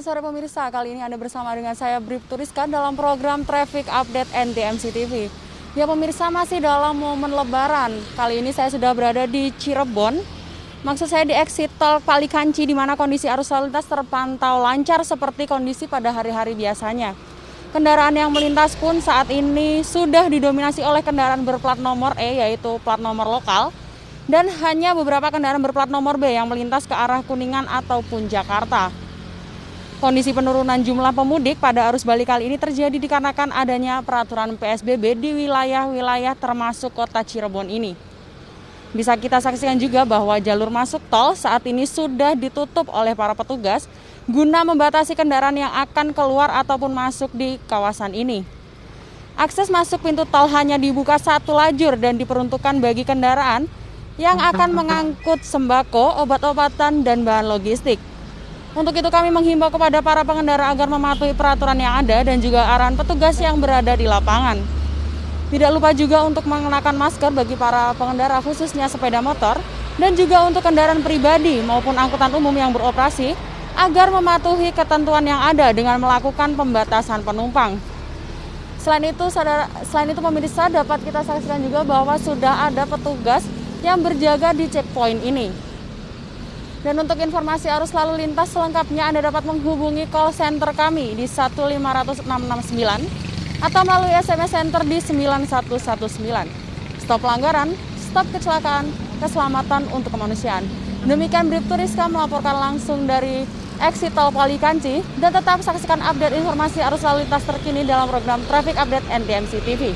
Selamat sore pemirsa, kali ini Anda bersama dengan saya Bribtu Rizka dalam program Traffic Update NTMC TV. Ya pemirsa, masih dalam momen lebaran. Kali ini saya sudah berada di Cirebon. Maksud saya di exit tol Palikanci, di mana kondisi arus lalu lintas terpantau lancar seperti kondisi pada hari-hari biasanya. Kendaraan yang melintas pun saat ini sudah didominasi oleh kendaraan berplat nomor E, yaitu plat nomor lokal. Dan hanya beberapa kendaraan berplat nomor B yang melintas ke arah Kuningan ataupun Jakarta. Kondisi penurunan jumlah pemudik pada arus balik kali ini terjadi dikarenakan adanya peraturan PSBB di wilayah-wilayah termasuk kota Cirebon ini. Bisa kita saksikan juga bahwa jalur masuk tol saat ini sudah ditutup oleh para petugas guna membatasi kendaraan yang akan keluar ataupun masuk di kawasan ini. Akses masuk pintu tol hanya dibuka satu lajur dan diperuntukkan bagi kendaraan yang akan mengangkut sembako, obat-obatan, dan bahan logistik. Untuk itu kami menghimbau kepada para pengendara agar mematuhi peraturan yang ada dan juga arahan petugas yang berada di lapangan. Tidak lupa juga untuk mengenakan masker bagi para pengendara khususnya sepeda motor dan juga untuk kendaraan pribadi maupun angkutan umum yang beroperasi agar mematuhi ketentuan yang ada dengan melakukan pembatasan penumpang. Selain itu pemirsa, dapat kita saksikan juga bahwa sudah ada petugas yang berjaga di checkpoint ini. Dan untuk informasi arus lalu lintas selengkapnya Anda dapat menghubungi call center kami di 15669 atau melalui SMS center di 9119. Stop pelanggaran, stop kecelakaan, keselamatan untuk kemanusiaan. Demikian Bribtu Rizka melaporkan langsung dari exit tol Palikanci, dan tetap saksikan update informasi arus lalu lintas terkini dalam program Traffic Update NTMC TV.